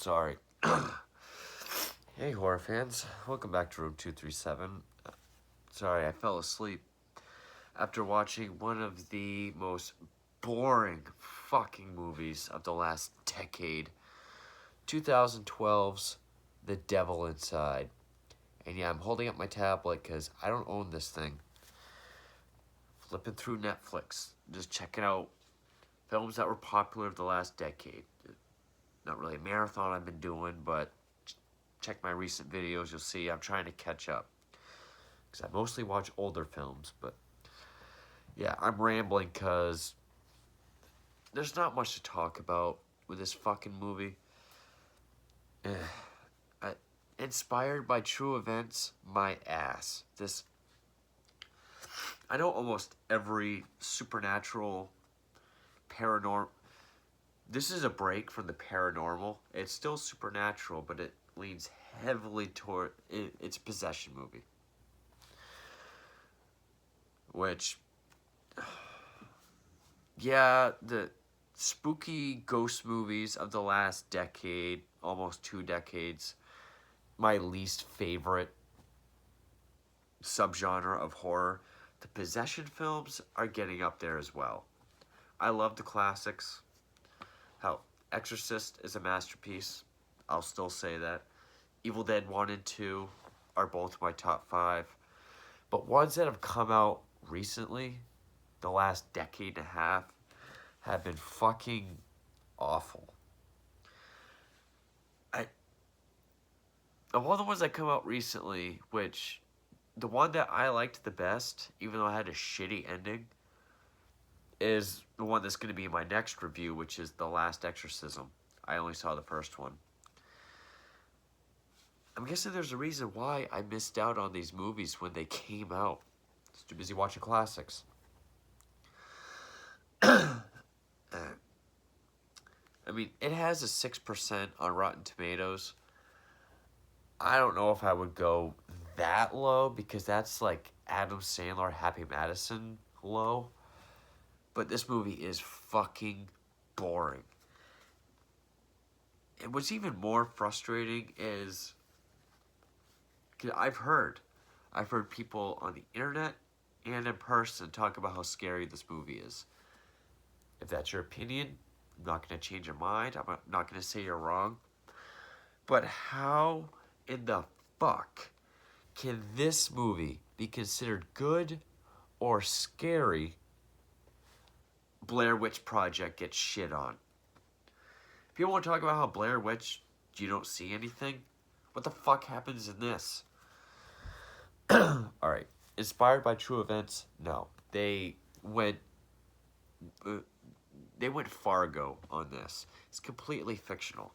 Sorry. Hey, horror fans. Welcome back to Room 237. Sorry, I fell asleep after watching one of the most boring fucking movies of the last decade. 2012's The Devil Inside. And yeah, I'm holding up my tablet because I don't own this thing. Flipping through Netflix, just checking out films that were popular of the last decade. Not really a marathon I've been doing, but check my recent videos, you'll see I'm trying to catch up. Because I mostly watch older films, but yeah, I'm rambling because there's not much to talk about with this fucking movie. Inspired by true events, my ass. I know almost every supernatural, paranormal. This is a break from the paranormal. It's still supernatural, but it leans heavily toward it's a possession movie. Which, yeah, the spooky ghost movies of the last decade, almost 2 decades, my least favorite subgenre of horror. The possession films are getting up there as well. I love the classics. Hell, Exorcist is a masterpiece. I'll still say that. Evil Dead 1 and 2 are both my top 5. But ones that have come out recently, the last decade and a half, have been fucking awful. Of all the ones that come out recently, which the one that I liked the best, even though I had a shitty ending, is the one that's going to be in my next review, which is The Last Exorcism. I only saw the first one. I'm guessing there's a reason why I missed out on these movies when they came out. I was too busy watching classics. I mean, it has a 6% on Rotten Tomatoes. I don't know if I would go that low because that's like Adam Sandler, Happy Madison low. But this movie is fucking boring. And what's even more frustrating is I've heard people on the internet and in person talk about how scary this movie is. If that's your opinion, I'm not going to change your mind. I'm not going to say you're wrong. But how in the fuck can this movie be considered good or scary? Blair Witch Project gets shit on. People want to talk about how Blair Witch, you don't see anything. What the fuck happens in this? Alright. Inspired by true events? No. They went Fargo on this. It's completely fictional.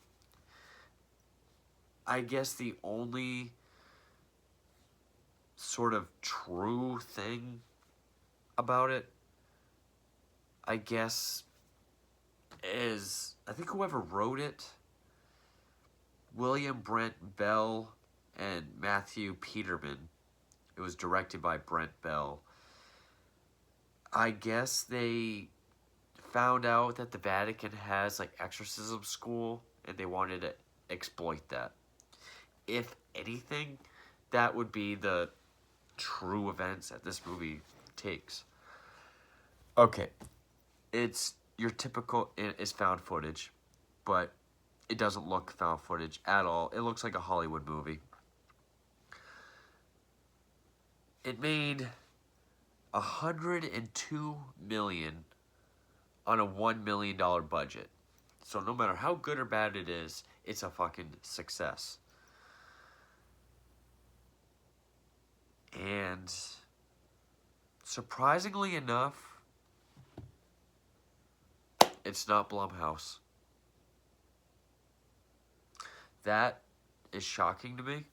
I guess the only sort of true thing about it, I guess, is I think whoever wrote it, William Brent Bell and Matthew Peterman. It was directed by Brent Bell. I guess they found out that the Vatican has like exorcism school and they wanted to exploit that. If anything, that would be the true events that this movie takes. Okay, it's your typical, it's found footage, but it doesn't look found footage at all. It looks like a Hollywood movie. It made $102 million on a $1 million budget. So no matter how good or bad it is, it's a fucking success. And surprisingly enough, it's not Blumhouse. That is shocking to me.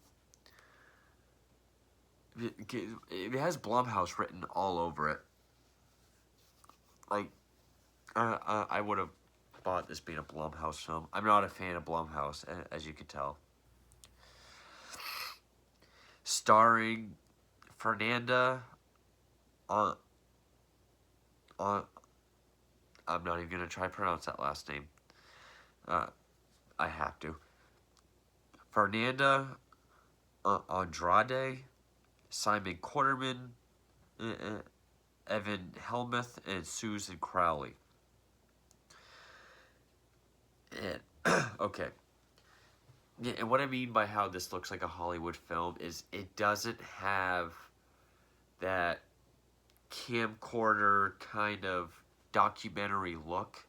It has Blumhouse written all over it. Like, I would have bought this being a Blumhouse film. I'm not a fan of Blumhouse, as you can tell. Starring Fernanda I'm not even going to try to pronounce that last name. I have to. Fernanda Andrade, Simon Quarterman, Evan Helmuth, and Susan Crowley. And okay. Yeah, and what I mean by how this looks like a Hollywood film is it doesn't have that camcorder kind of documentary look.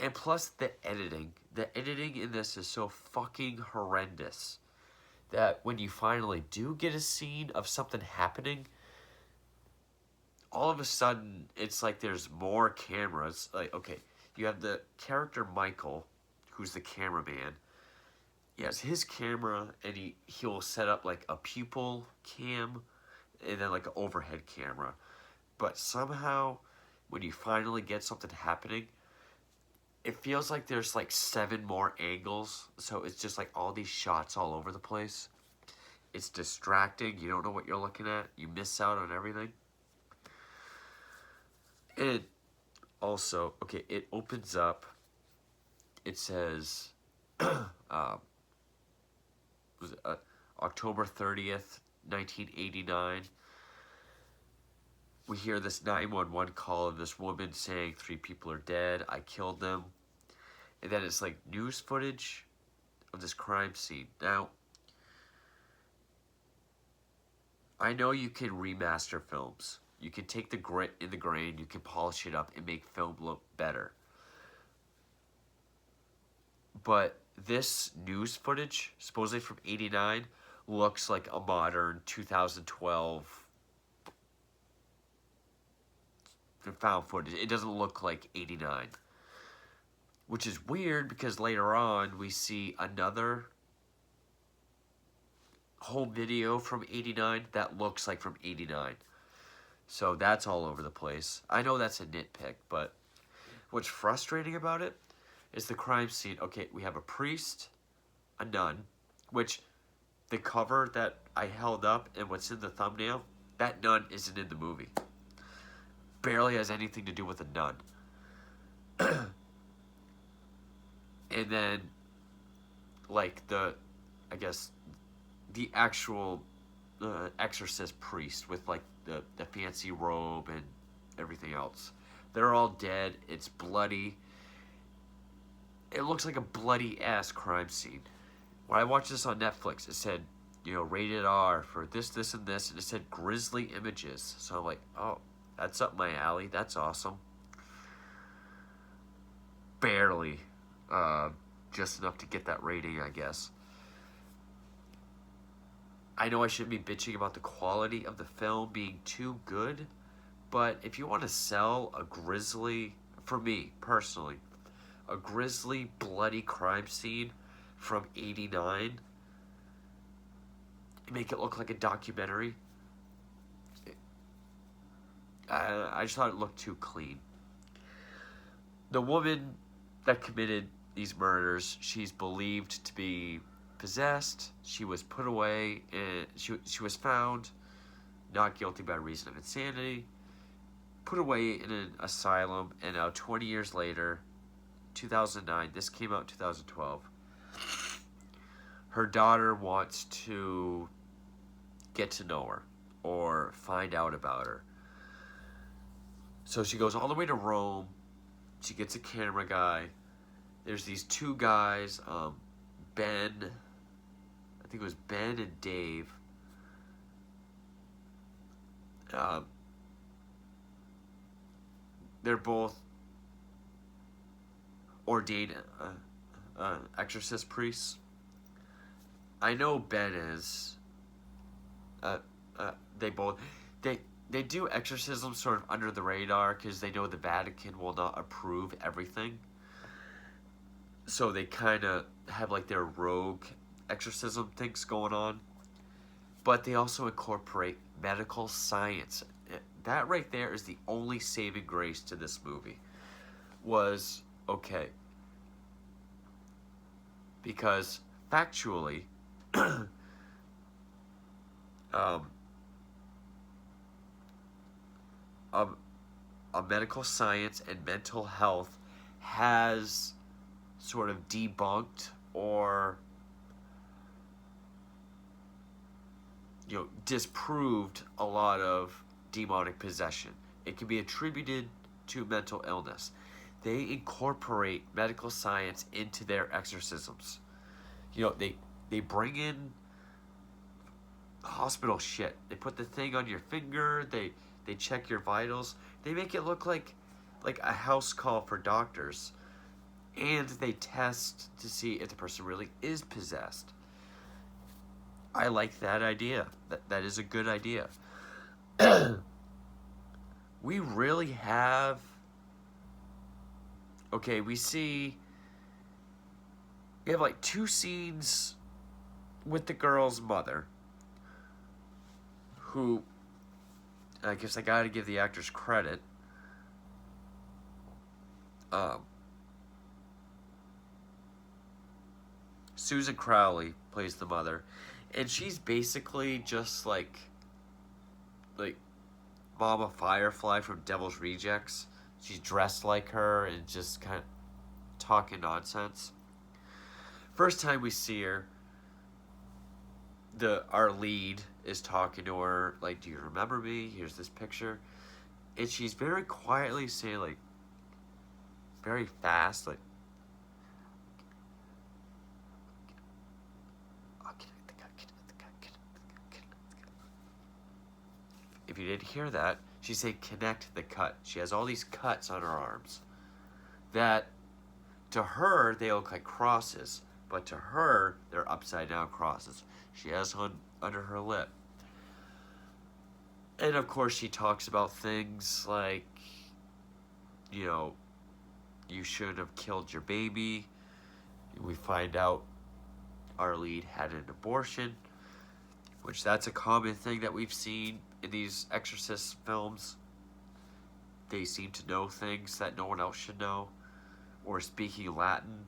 And plus the editing. The editing in this is so fucking horrendous that when you finally do get a scene of something happening, all of a sudden it's like there's more cameras. Like, okay, you have the character Michael, who's the cameraman. He has his camera, and he'll set up like a pupil cam and then like an overhead camera. But somehow, when you finally get something happening, it feels like there's like 7 more angles. So it's just like all these shots all over the place. It's distracting. You don't know what you're looking at. You miss out on everything. And also, okay, it opens up. It says, was it, October 30th, 1989. We hear this 911 call of this woman saying 3 people are dead. I killed them. And then it's like news footage of this crime scene. Now, I know you can remaster films. You can take the grit in the grain, you can polish it up and make film look better. But this news footage, supposedly from 89, looks like a modern 2012 found footage. It doesn't look like 89. Which is weird because later on we see another home video from 89 that looks like from 89. So that's all over the place. I know that's a nitpick, but what's frustrating about it is the crime scene. Okay, we have a priest, a nun, which the cover that I held up and what's in the thumbnail, that nun isn't in the movie. Barely has anything to do with a nun. And then, like, I guess, the actual exorcist priest with, like, the fancy robe and everything else. They're all dead. It's bloody. It looks like a bloody-ass crime scene. When I watched this on Netflix, it said, you know, rated R for this, this, and this, and it said grisly images. So I'm like, oh, that's up my alley. That's awesome. Barely. Just enough to get that rating, I guess. I know I shouldn't be bitching about the quality of the film being too good, but if you want to sell a grisly, for me, personally, a grisly, bloody crime scene from 89, make it look like a documentary, I just thought it looked too clean. The woman that committed these murders, she's believed to be possessed. She was put away, and she was found not guilty by reason of insanity, put away in an asylum, and now 20 years later, 2009, this came out in 2012, her daughter wants to get to know her or find out about her. So she goes all the way to Rome. She gets a camera guy. There's these 2 guys, Ben, I think it was Ben and Dave. They're both ordained exorcist priests. I know Ben is. They do exorcism sort of under the radar because they know the Vatican will not approve everything. So they kind of have like their rogue exorcism things going on. But they also incorporate medical science. That right there is the only saving grace to this movie. Was, okay, because factually, a medical science and mental health has sort of debunked or disproved a lot of demonic possession. It can be attributed to mental illness. They incorporate medical science into their exorcisms. They bring in hospital shit. They put the thing on your finger. They check your vitals. They make it look like a house call for doctors, and they test to see if the person really is possessed. I like that idea. That is a good idea. We really have. Okay, we have like 2 scenes with the girl's mother, who, I guess I gotta give the actors credit. Susan Crowley plays the mother, and she's basically just like Mama Firefly from Devil's Rejects. She's dressed like her and just kind of talking nonsense. First time we see her, our lead is talking to her like, "Do you remember me? Here's this picture," and she's very quietly saying, like, very fast, like, if you didn't hear that, she said, "Connect the cut." She has all these cuts on her arms that, to her, they look like crosses, but to her, they're upside down crosses. She has one under her lip. And of course, she talks about things like, you shouldn't have killed your baby. We find out our lead had an abortion, which that's a common thing that we've seen in these exorcist films. They seem to know things that no one else should know, or speaking Latin.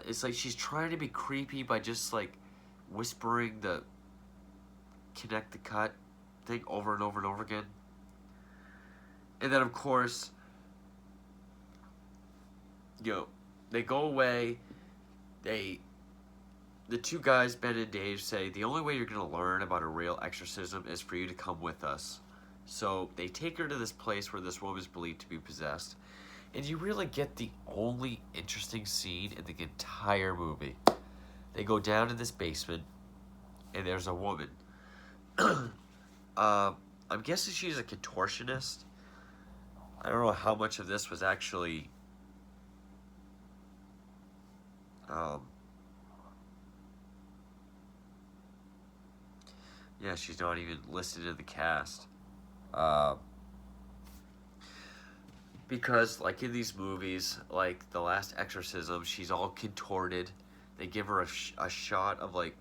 It's like she's trying to be creepy by just like whispering the "connect the cut" thing over and over and over again. And then of course, they go away. The 2 guys, Ben and Dave, say the only way you're going to learn about a real exorcism is for you to come with us. So they take her to this place where this woman is believed to be possessed. And you really get the only interesting scene in the entire movie. They go down to this basement, and there's a woman. I'm guessing she's a contortionist. I don't know how much of this was actually she's not even listed in the cast. Because, like in these movies, like The Last Exorcism, she's all contorted. They give her a shot of, like,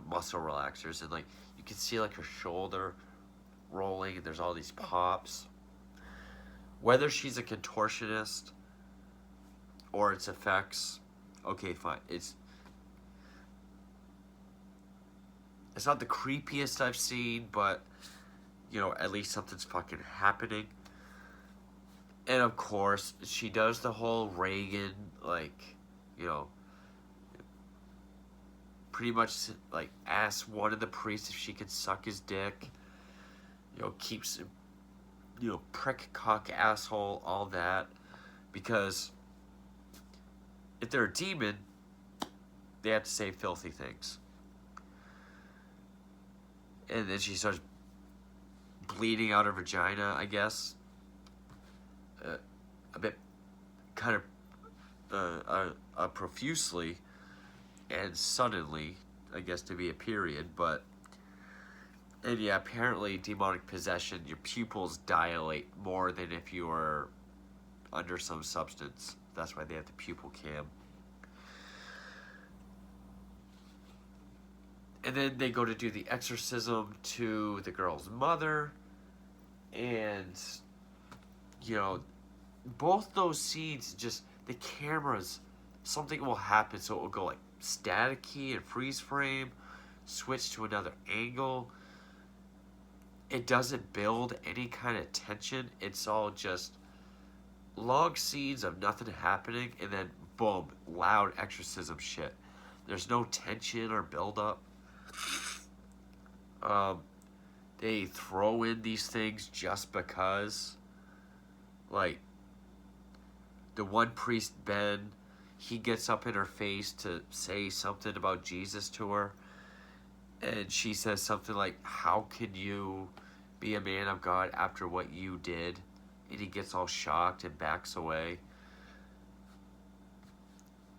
muscle relaxers, and, like, you can see, like, her shoulder rolling, and there's all these pops. Whether she's a contortionist or it's effects, okay, fine. It's not the creepiest I've seen, but, at least something's fucking happening. And of course, she does the whole Reagan, like, pretty much, like, asks one of the priests if she can suck his dick. Keeps him, prick, cock, asshole, all that. Because if they're a demon, they have to say filthy things. And then she starts bleeding out her vagina, I guess. A bit, kind of profusely and suddenly, I guess, to be a period. And yeah, apparently demonic possession, your pupils dilate more than if you were under some substance. That's why they have the pupil cam. And then they go to do the exorcism to the girl's mother. And, both those scenes, just the cameras, something will happen. So it will go like staticky and freeze frame, switch to another angle. It doesn't build any kind of tension. It's all just long scenes of nothing happening, and then boom, loud exorcism shit. There's no tension or build-up. They throw in these things just because. Like, the one priest, Ben, he gets up in her face to say something about Jesus to her. And she says something like, how can you be a man of God after what you did? And he gets all shocked and backs away.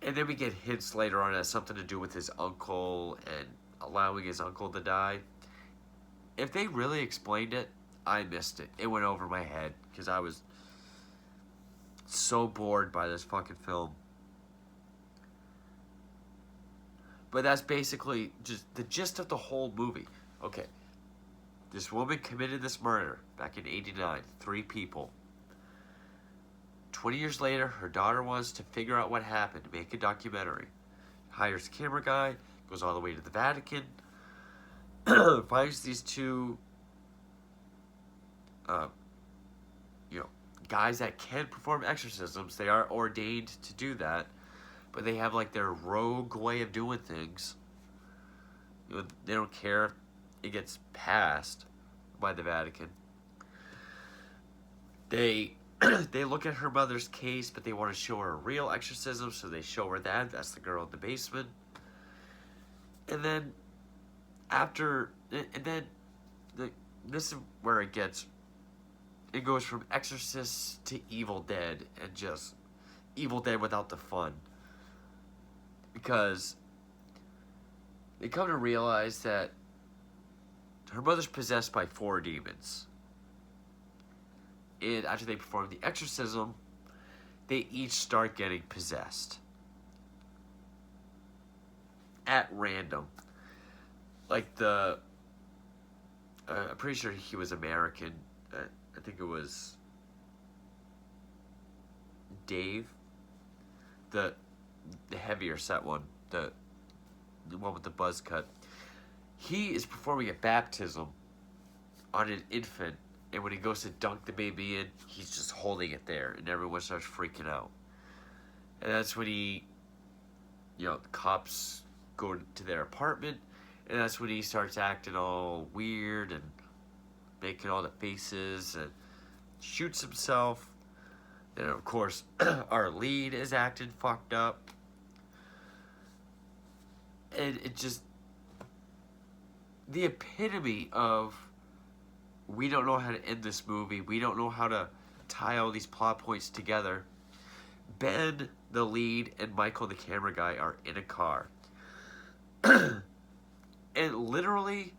And then we get hints later on as something to do with his uncle and allowing his uncle to die. If they really explained it, I missed it. It went over my head because I was so bored by this fucking film. But that's basically just the gist of the whole movie. Okay. This woman committed this murder back in '89. 3 people. 20 years later, her daughter wants to figure out what happened, make a documentary. Hires a camera guy, goes all the way to the Vatican, finds these 2 guys that can perform exorcisms. They are ordained to do that, but they have like their rogue way of doing things. They don't care if it gets passed by the Vatican. They look at her mother's case, but they want to show her a real exorcism, so they show her that. That's the girl in the basement. And then this is where it goes from Exorcist to Evil Dead, and just Evil Dead without the fun. Because they come to realize that her mother's possessed by 4 demons. And after they perform the exorcism, they each start getting possessed. At random. Like I'm pretty sure he was American. I think it was Dave, the heavier set one, the one with the buzz cut. He is performing a baptism on an infant, and when he goes to dunk the baby in, he's just holding it there, and everyone starts freaking out. And that's when the cops go to their apartment, and that's when he starts acting all weird and making all the faces and shoots himself. Then, of course, our lead is acting fucked up. And it just... the epitome of... we don't know how to end this movie. We don't know how to tie all these plot points together. Ben, the lead, and Michael, the camera guy, are in a car. And literally,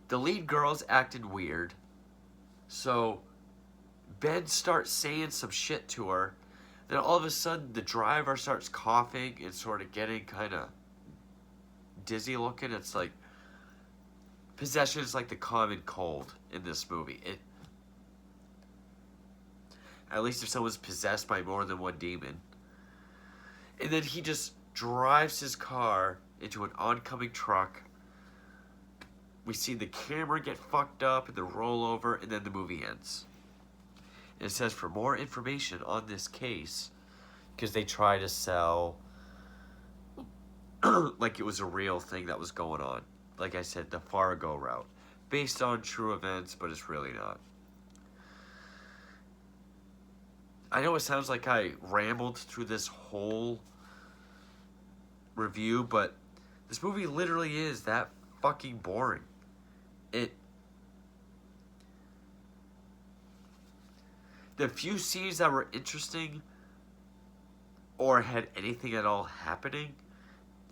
the lead girl's acting weird. So, Ben starts saying some shit to her. Then all of a sudden, the driver starts coughing and sort of getting kind of dizzy looking. It's like, possession is like the common cold in this movie. At least if someone's possessed by more than one demon. And then he just drives his car into an oncoming truck. We see the camera get fucked up and the rollover, and then the movie ends. And it says for more information on this case, because they try to sell like it was a real thing that was going on. Like I said, the Fargo route. Based on true events, but it's really not. I know it sounds like I rambled through this whole review, but this movie literally is that fucking boring. The few scenes that were interesting or had anything at all happening,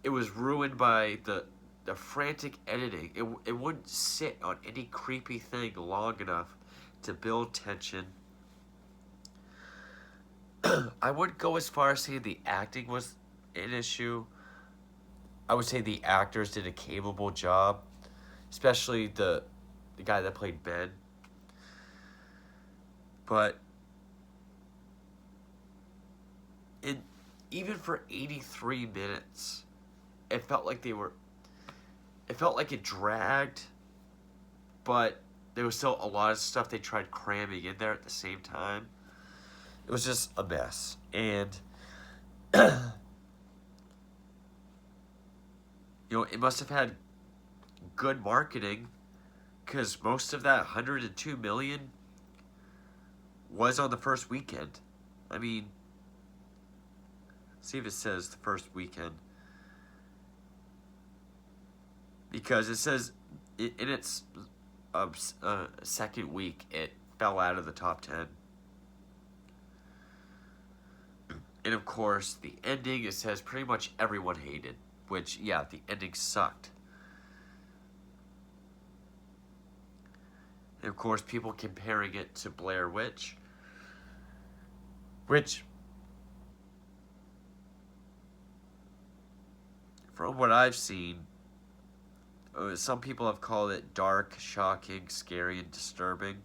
it was ruined by the frantic editing. It wouldn't sit on any creepy thing long enough to build tension. I wouldn't go as far as saying the acting was an issue. I would say the actors did a capable job, especially the guy that played Ben. But even for 83 minutes, it felt like it dragged, but there was still a lot of stuff they tried cramming in there at the same time. It was just a mess. And, it must have had good marketing because most of that 102 million was on the first weekend. I mean, see if it says the first weekend. Because it says in its second week, it fell out of the top 10. And of course, the ending, it says pretty much everyone hated. Which, yeah, the ending sucked. And of course, people comparing it to Blair Witch. Which, from what I've seen, some people have called it dark, shocking, scary, and disturbing.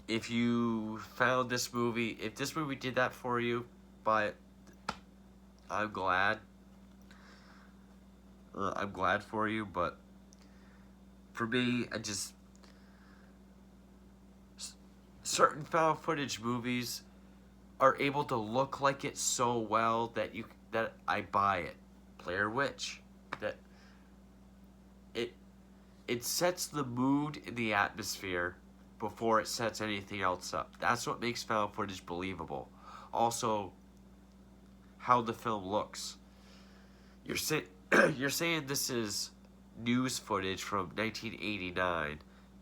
If you found this movie, if this movie did that for you, but I'm glad. I'm glad for you, but for me, certain found footage movies are able to look like it so well that I buy it. Blair Witch, that it sets the mood and the atmosphere before it sets anything else up. That's what makes found footage believable. Also, how the film looks. You're saying this is news footage from 1989,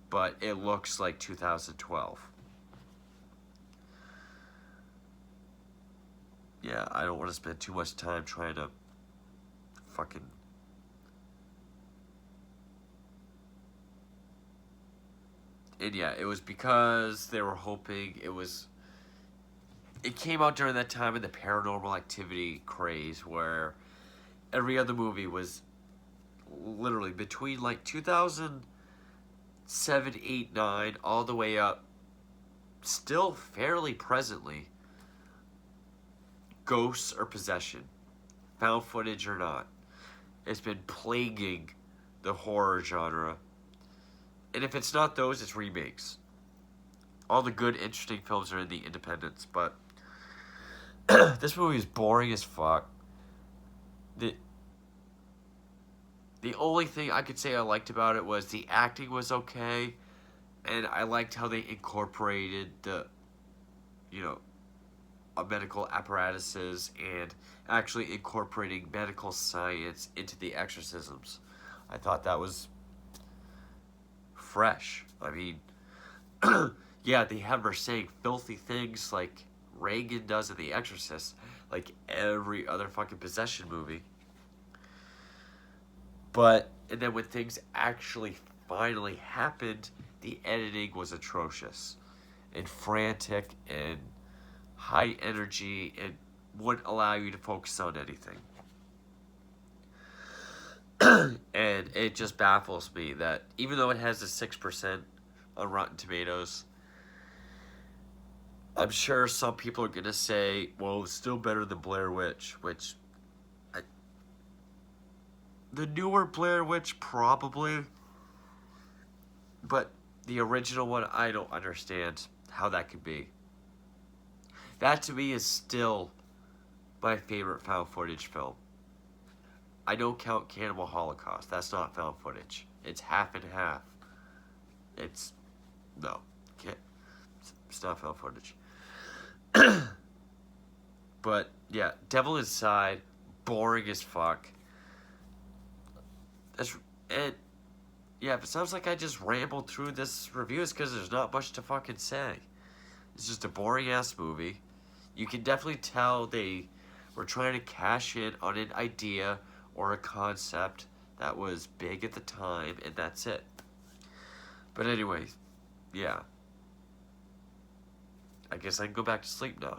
but it looks like 2012. Yeah, I don't want to spend too much time trying to fucking... And yeah, it was because they were hoping it came out during that time of the Paranormal Activity craze where every other movie was literally between like 2007, 8, 9, all the way up, still fairly presently, ghosts or possession, found footage or not. It's been plaguing the horror genre. And if it's not those, it's remakes. All the good, interesting films are in the independents, but this movie is boring as fuck. The only thing I could say I liked about it was the acting was okay, and I liked how they incorporated the, medical apparatuses and actually incorporating medical science into the exorcisms. I thought that was fresh. I mean, yeah, they have her saying filthy things like Reagan does in The Exorcist, like every other fucking possession movie. And then when things actually finally happened, the editing was atrocious and frantic and high energy and wouldn't allow you to focus on anything. And it just baffles me that even though it has a 6% on Rotten Tomatoes, I'm sure some people are going to say, well, it's still better than Blair Witch, which... the newer Blair Witch, probably. But the original one, I don't understand how that could be. That, to me, is still my favorite found footage film. I don't count Cannibal Holocaust. That's not found footage. It's half and half. It's... no. It's not found footage. But, yeah, Devil Inside, boring as fuck. If it sounds like I just rambled through this review, it's because there's not much to fucking say. It's just a boring-ass movie. You can definitely tell they were trying to cash in on an idea or a concept that was big at the time, and that's it. But anyway, yeah. I guess I can go back to sleep now.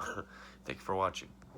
Thank you for watching.